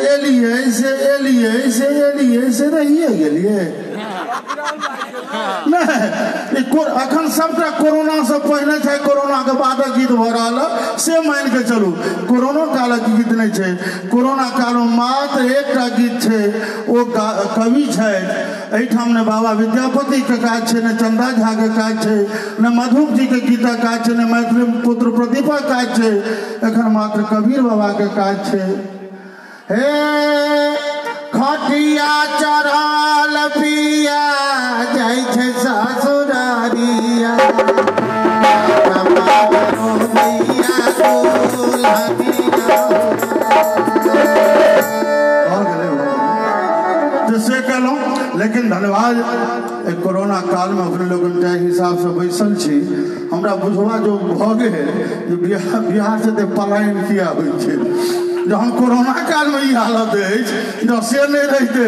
एलिए से रहिए गेलिए नहीं अखन सबटा कोरोना से पहले छै कोरोना के बाद गीत भ रहल से मान के चलू कोरोना काल के गीत नहीं छै कोरोना काल में मात्र एकटा गीत छै ओ कवि छै एठाम ने बाबा विद्यापति के काज छै ने चंदा झा के काज छै ने मधुप जी के गीत काज छै ने मैथिली पुत्र प्रदीपा काज छै एखन मात्र कबीर बाबा के काज छै हे खटिया चढ़ल पिया जाइ छै ससुरारिया से कहलूँ लेकिन धन्यवाद कोरोना काल में अपने लोग हिसाब से बैसल छी हमरा बुझवा जो भ गए बिहार से पलायन किया हो जहन कोरोना काल में हालत है से नहीं रहते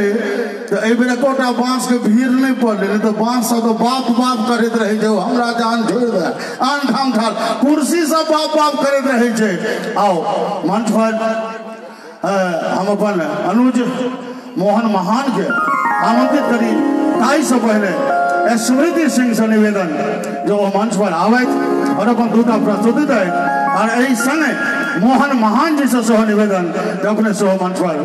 तो बेर एकोटा बाँस के भीड़ नहीं पड़े नहीं तो बाँस सब तो बाप बाप करते रहे जो हमरा जान छोड़ दे आन ठाम ठाल कुर्सी सब बाप बाप करते रहे आओ मंच पर हम अपन अनुज मोहन महान के आमंत्रित करी ताई से पहले स्मृति सिंह से निवेदन जो मंच पर आवे और अपन दूटा प्रस्तुति दे और यही संगे मोहन महान जी से सोह निवेदन जो अपने सोह मंच पर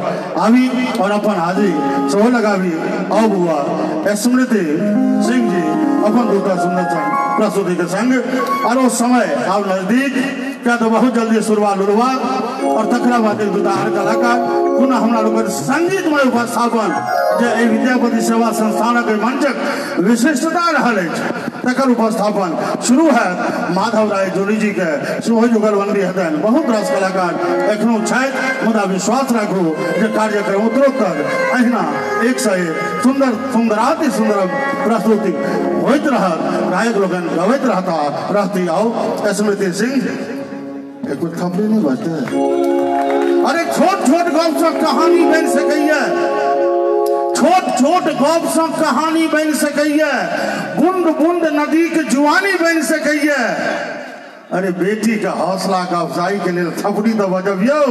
आवी और अपन हाजिरी सोह लगावी आओ बुआ स्मृति सिंह जी अपन दूटा सुंदर प्रस्तुति के संग और वो समय अब नजदीक क्या तो बहुत जल्दी शुरुआत उड़वा और तकरा बाद एक दूटा हर कलाकार पुनः हमारा लोग संगीतमय उपस्थापन जो विद्यापति सेवा संस्थान के मंचक विशिष्टता रहा तकर उपस्थापन शुरू है माधव राय जोड़ी जी के शुभ जुगलबंदी हतन बहुत रास कलाकार एखनो छथि मुदा विश्वास राखू जे कार्यक्रम उत्तरोत्तर अहिना एक से एक सुंदर सुंदराति सुंदर प्रस्तुति होइत रहत गायक लोगन गवैत रहती आओ स्मृति सिंह एक थपड़ी नहीं बचते अरे छोट छोट गप से कहानी बन सकैया छोट छोट गप से कहानी बन सकैया बूंद बूंद नदी के जुआनी बन सकैया अरे बेटी का हौसला का अफजाई के लिए थपड़ी तो बजब यो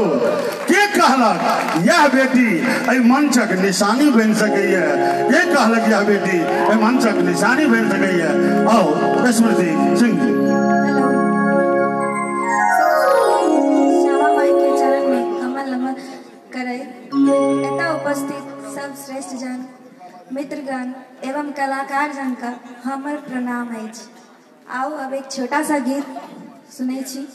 के कहलक यह बेटी ए मंचक निशानी बन सकैया के कहलक यह बेटी ए मंचक निशानी बन सकैया आओ स्मृति सिंह उपस्थित सब श्रेष्ठ जन मित्रगण एवं कलाकार जन का हमर प्रणाम है। आओ अब एक छोटा सा गीत सुनै छी।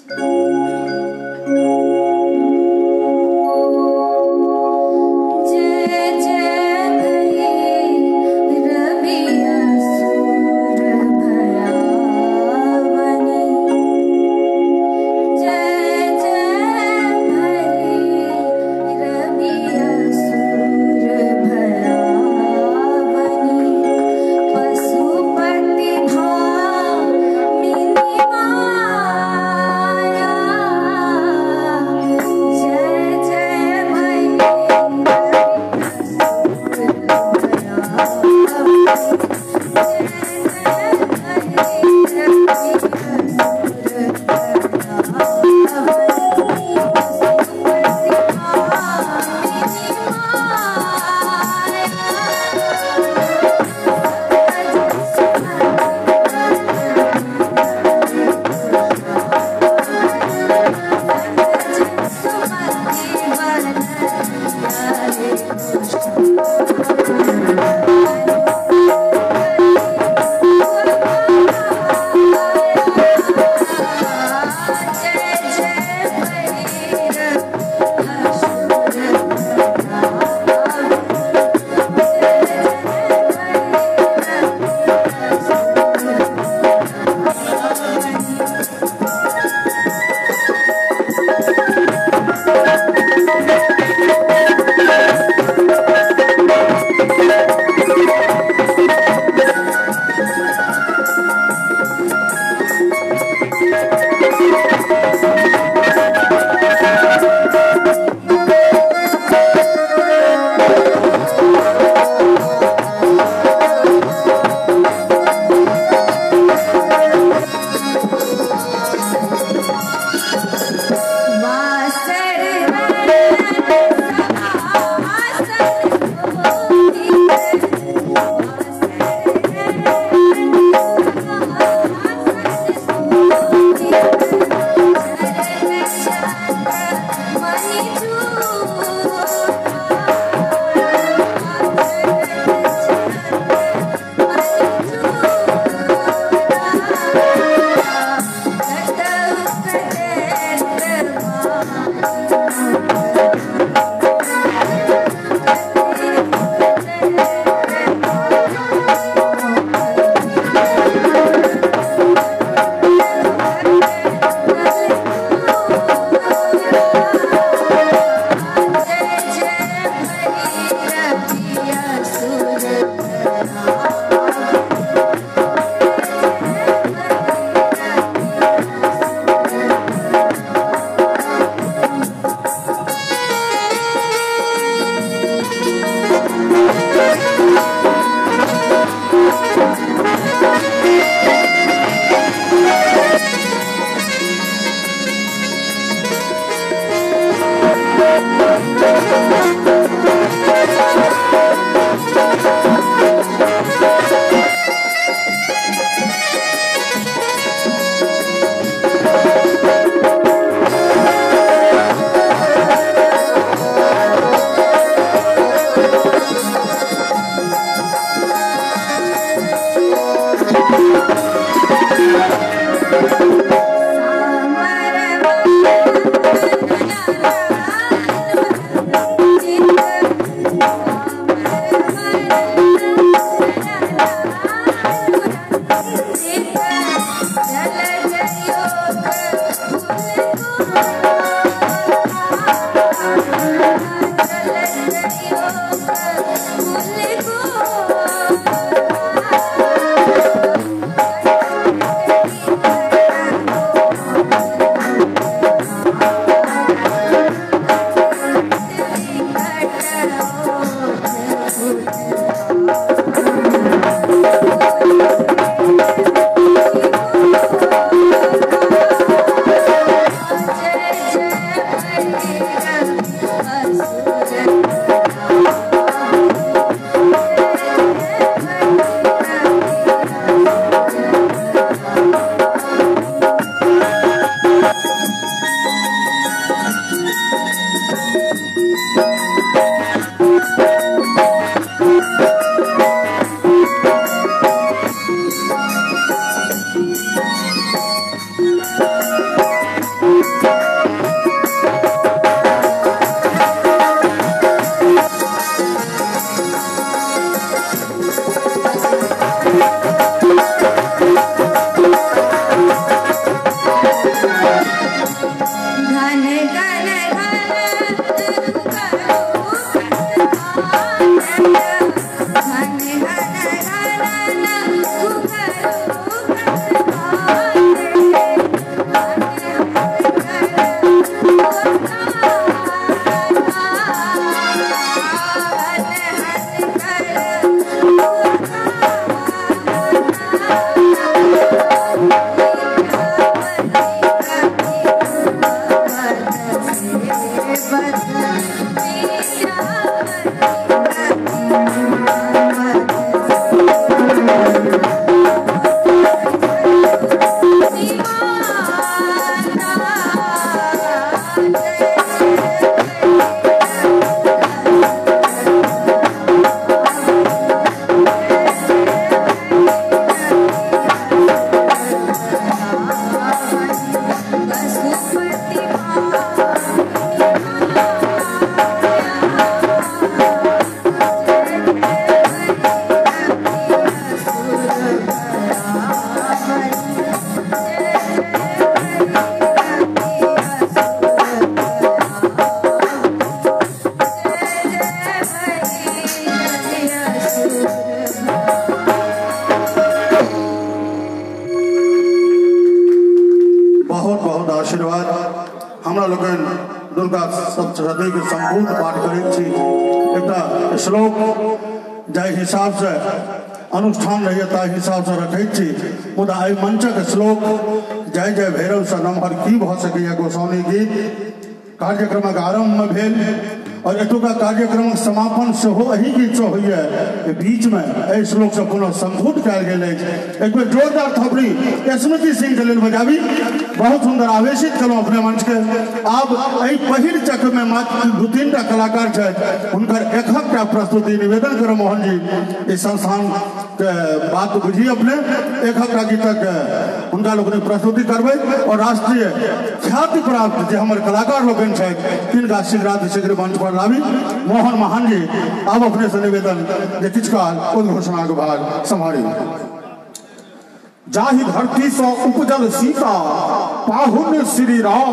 संपूर्ण पाठ करै छी। एकटा श्लोक जाहि हिसाब से अनुष्ठान रहैए ताहि हिसाब से रखै छी, मुदा एहि मंचक श्लोक जय जय भैरव से नमहर की भऽ सकैए। गोसाउनी गीत कार्यक्रमक आरंभ में भेल और एतुका कार्यक्रमक समापन सेहो एही गीत से होइए। बीच में एहि श्लोक से पुनः संबोध कयल गेल अछि। एक बेर जोरदार थपड़ी स्मृति सिंह के लेल बजाबी। बहुत सुंदर आवेशित केलहुँ अपने मंच के। आब एहि पहिल चक्र में मात्र 2-3 टा कलाकार छथि, हुनकर एकहकटा प्रस्तुति निवेदन करब। मोहन जी इस संस्थान के बात बुझी अपने, एकहकटा गीतक हुनका लोकनि प्रस्तुति करबै और राष्ट्रीय ख्याति प्राप्त जे हमर कलाकार लोकनि छथि तिनका शीघ्राति शीघ्र मंच पर लाबी। मोहन महान जी आब अपने से निवेदन जे किछु काल उद्घोषणा के भाग सम्हारी। जाहि धरती से उपजल सीता पाहुन श्री राम,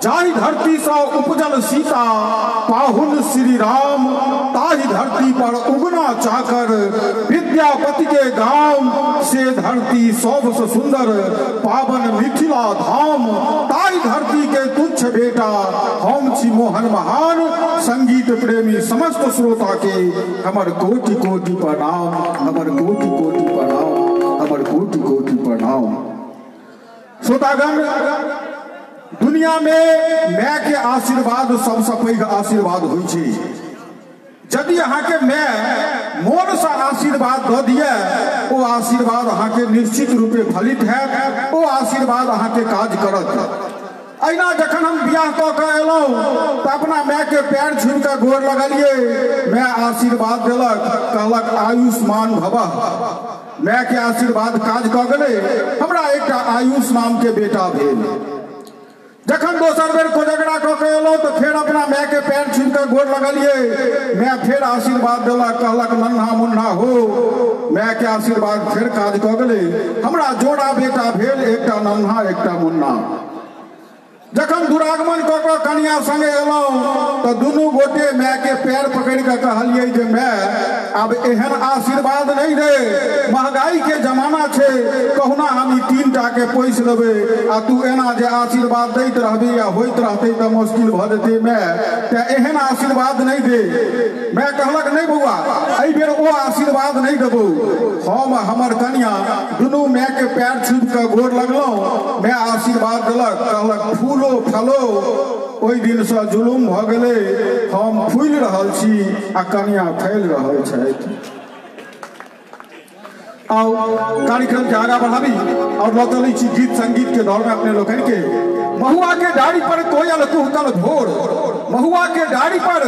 जाहि धरती से उपजल सीता पाहुन श्री राम, ताहि धरती पर उगना चाकर विद्यापति के गांव, से धरती सबसे सुंदर पावन मिथिला धाम, ताहि धरती के तुच्छ बेटा हम छी मोहन महान। संगीत प्रेमी समस्त श्रोता के हमर कोटि कोटि प्रणाम, हमर कोटि कोटि प्रणाम, हमर कोटि कोटि प्रणाम। श्रोतागण, दुनिया में माय के आशीर्वाद सबसे पैघ आशीर्वाद होइ छै। यदि अहाँ के माय मोन से आशीर्वाद दऽ दिए, ओ आशीर्वाद अहाँ के निश्चित रूपे फलित हैत, ओ आशीर्वाद अहाँ के काज करत। अहिना जखन हम बियाह कऽ के एलहुँ तऽ अपना माय के पैर छूबि कऽ गोर लगलियै। माय आशीर्वाद देलक, कहलक आयुष्मान भवः। माय के आशीर्वाद काज कऽ गेलै, हमरा एकटा आयुष नाम के बेटा भेल। जखन दोसर बेर कोजगरा कऽ के एलहुँ तऽ फेर अपना माय के पैर छूबि कऽ गोर लगलियै। माय फेर आशीर्वाद देलक, कहलक नन्हा मुन्हा हो। माय के आशीर्वाद फेर काज कऽ गेलै, हमरा जोड़ा बेटा भेल, एकटा नन्हा एकटा मुन्ना। जखन दुरागमन कऽ कऽ कनिया संगे एलहुँ तऽ दुनू गोटे माय के पैर पकड़ि कऽ कहलियै जे माय आब एहन आशीर्वाद नहीं दे, महंगाई के जमाना छै, कहुना हम 3 टा के पोसि लेबै, आ तू एना जे आशीर्वाद दैत रहबी या होइत रहतै तऽ मुश्किल भऽ जेतै। माय तऽ एहन आशीर्वाद नहीं दे। माय कहलक नहीं बौआ, एहि बेर ओ आशीर्वाद नहीं देबौ। हम हमर कनिया दुनू माय के पैर छूबि कऽ गोर लगलहुँ। माय आशीर्वाद देलक, कहलक फूलो फलो ओहि दिन से जुलुम भ गेलै, हम फूल रहल छी आ कन्या फैल रहल छथि। आओ कार्यक्रम के आगा बढ़ाबी और लौटली छी गीत संगीत के दौर में अपने लोगन के। महुआ के डाड़ी पर कोयल कुहकल भोर, महुआ के डाड़ी पर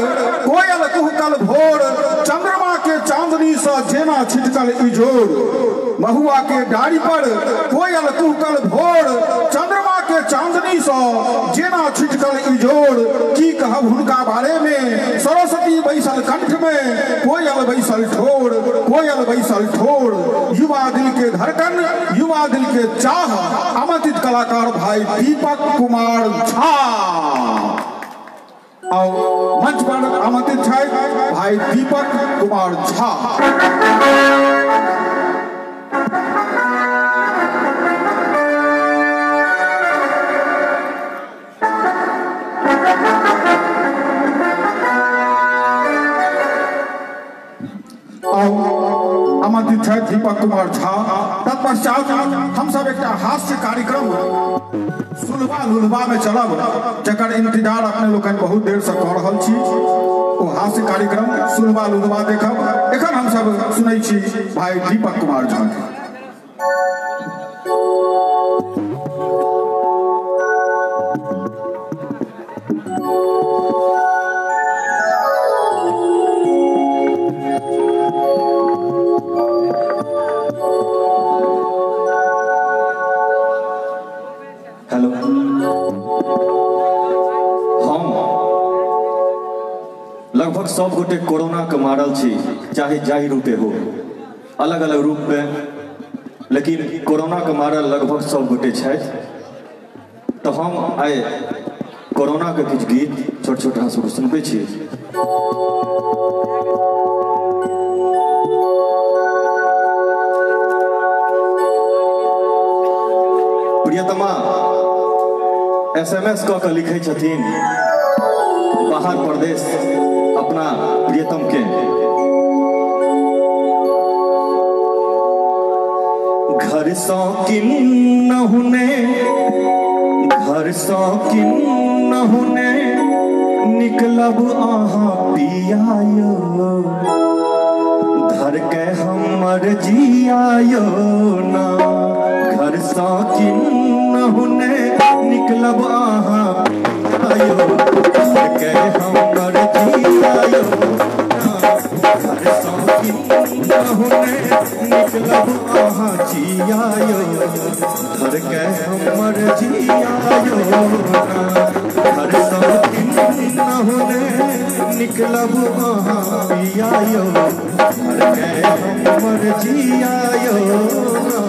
कोयल कुहकल भोर, चंद्रमा के चांदनी सा जेना छिटकल इजोर। महुआ के डाड़ी पर कोयल कुहकल भोर, चंद्रमा के चांदनी सा जेना छिटकल इजोर। की कहब हुनका बारे में, सरस्वती बैसल कंठ में, कोयल बैसल ठोर, कोयल बैसल ठोर। युवा दिल के धड़कन, युवा दिल के चाह, आमंत्रित कलाकार भाई दीपक कुमार झा। और मंच पर आमंत्रित है भाई दीपक कुमार झा। आमंत्रित है दीपक कुमार झा। तत्पश्चात हम सब एक हास्य कार्यक्रम सुलभा लुलभा में चलब, जकर इंतजार अपने लोग बहुत देर से कर रहा छी। वो हास्य कार्यक्रम सुलभा लुलभा देखब। एखन हम सब सुनै छी भाई दीपक कुमार झा के। लगभग सब गोटे कोरोना के मारल छी, चाहे जाहि रूपे हो, अलग अलग रूप में, लेकिन कोरोना के मारल लगभग सब गोटे छथि। तो हम आए कोरोना के किछु गीत छोट छोट अहाँ सब सुनबे छी। प्रियतमा SMS कऽ के लिखे छथिन बाहर प्रदेश अपना प्रियतम के। घर शौकीन न होने, घर शौकीन न होने, निकलब अहाँ पियायो, धर के हमर जियायो ना। घर शौकीन न होने, निकलब अहाँ पियायो, धर के हमर जियायो ना। घर शौकीन न होने, निकलब अहाँ जियायो, धर के हमर जियायो ना। घर शौकीन न होने, निकलब अहाँ पियायो, धर के हमर जियायो ना।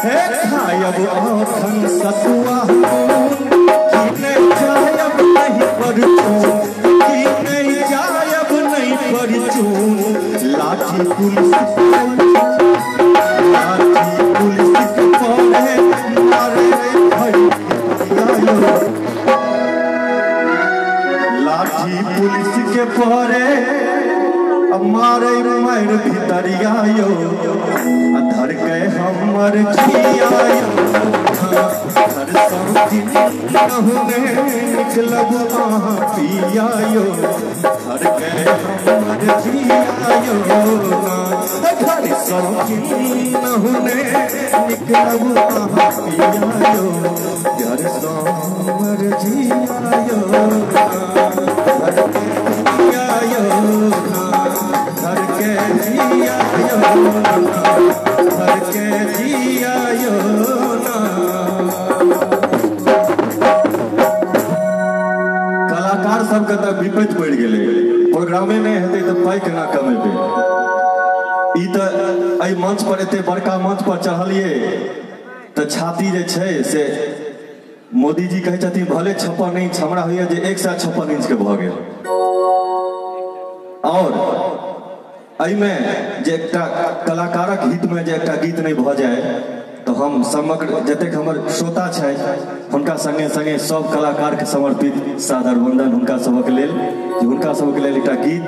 हे खायब आखन सतुआ कि नहीं जायब नहीं परचून, कि नहीं जायब नहीं परचून। लाठी पुलिस पड़े मारे लाठी पुलिस के पड़े मारे मार भितरिया यो धर के हमर जिया हर संगी नहुने निकलब आहा पिया यो धर के हमर जिया हर संगी नहुने निकलब आहा पिया हर हमर जिया धर के जिया धर के जिया कलाकार सबके तो विपत्ति पड़ गए, प्रोग्रामे नहीं हेतै तो पाई केना कमेबै। ई तो एहि मंच पर एते बड़का मंच पर चढ़लिए तो छाती जे छै से मोदी जी कहै छथिन भले 56 इंच, हमरा होइए जे 156 इंच के भऽ गेल। और में जे एकटा कलाकारक हित में जे एकटा गीत नहीं भ जाए तो हम समग्र जतेक हमर श्रोता छै हुनका संगे संगे सब कलाकार के समर्पित सादर वंदन हुनका सबक लेल, जे हुनका सबक लेल एकटा गीत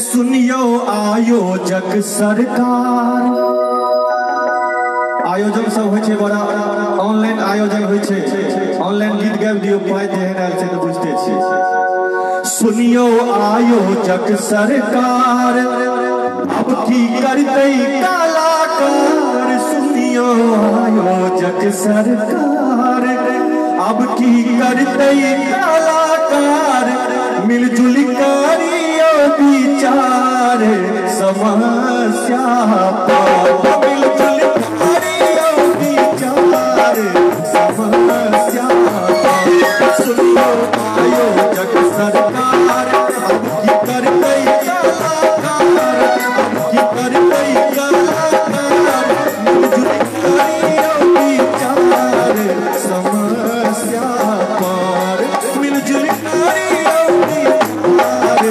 सुनियो आयोजक सरकार। आयोजन सब होइ छै बड़ा ऑनलाइन आयोजन होइ छै, ऑनलाइन गीत गाबि दियौ पाइ जेहन आयल छै तऽ बुझते छी। सुनियो आयोजक सरकार अब की करतै कलाकार। सुनियो आयोजक सरकार अब की करतै कलाकार। मिलजुल करियो विचार समस्या पर, मिलजुल करियो विचार समस्या पर। सुनियो आयोजक सरकार अब की करतै कलाकार, अब की करतै कलाकार। मिलजुल करियो विचार समस्या पर, मिलजुल करियो विचार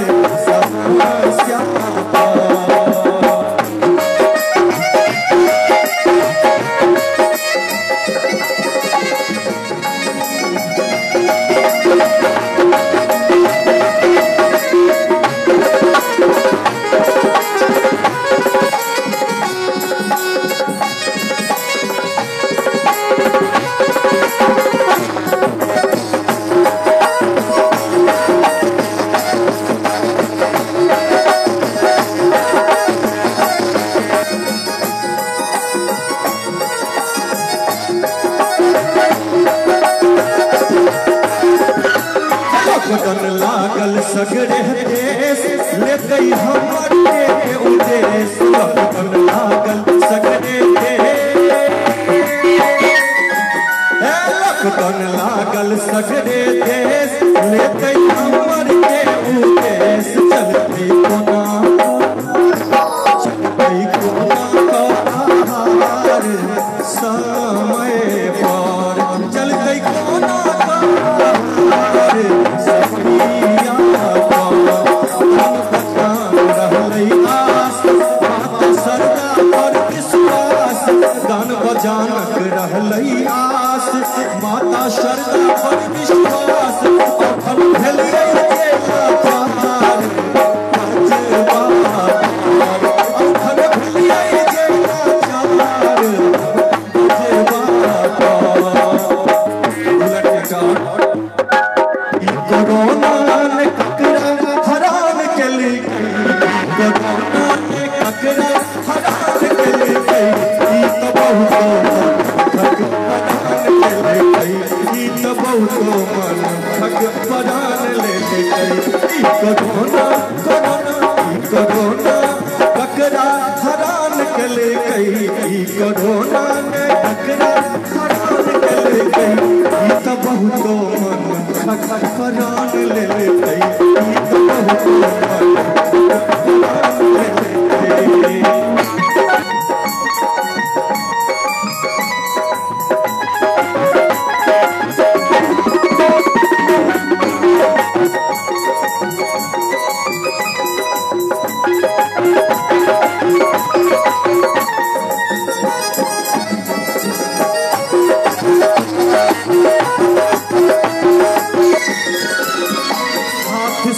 समस्या पर। लागल सगरे देश लेते हमर के उदेश। लागल सगरे लागल सगरे देश लेते हमर के उदेश। चलते कोना कहार समय पर, चलते कोना जानक रहलई आस माता शरदा पर विश्वास। अखन भेलियै केला पार अखन भेलियै केला चार कोरोना ने ककरा हरान केली, कोरोना ने ककरा हरान केली। बहुत मन ले गई ई कोरोना ने टकरा हरान के ले गई ई तो बहुतो मन हरान ले गई ई तो बहुतो मन हरान ले गई।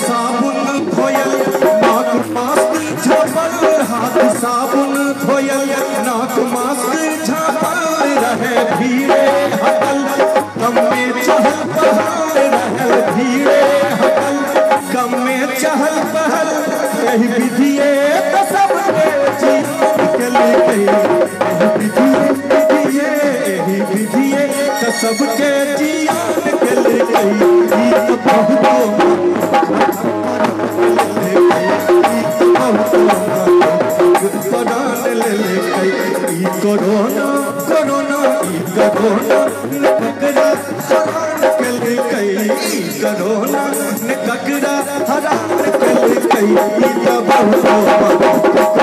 साबुन धोयल नाक मास्क झापल हाथ साबुन धोयल नाक मास्क झापल रहे भीड़े हटल कम में चहल पहल रहे भीड़े हटल कम में चहल पहल यही विधिये तो सबके जीवन के लिए यही विधिये तो सबके जीवन के लिए तो बहुत कोरोना कोरोना कोरोना ने ककड़ा हरान के ले गई कोरोना ने ककड़ा हरान के ले गई तो बहुतो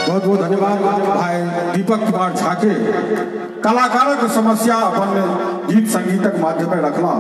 बहुत बहुत धन्यवाद भाई दीपक कुमार झा के कलाकारों की समस्या अपन गीत संगीतक माध्यम में रखला।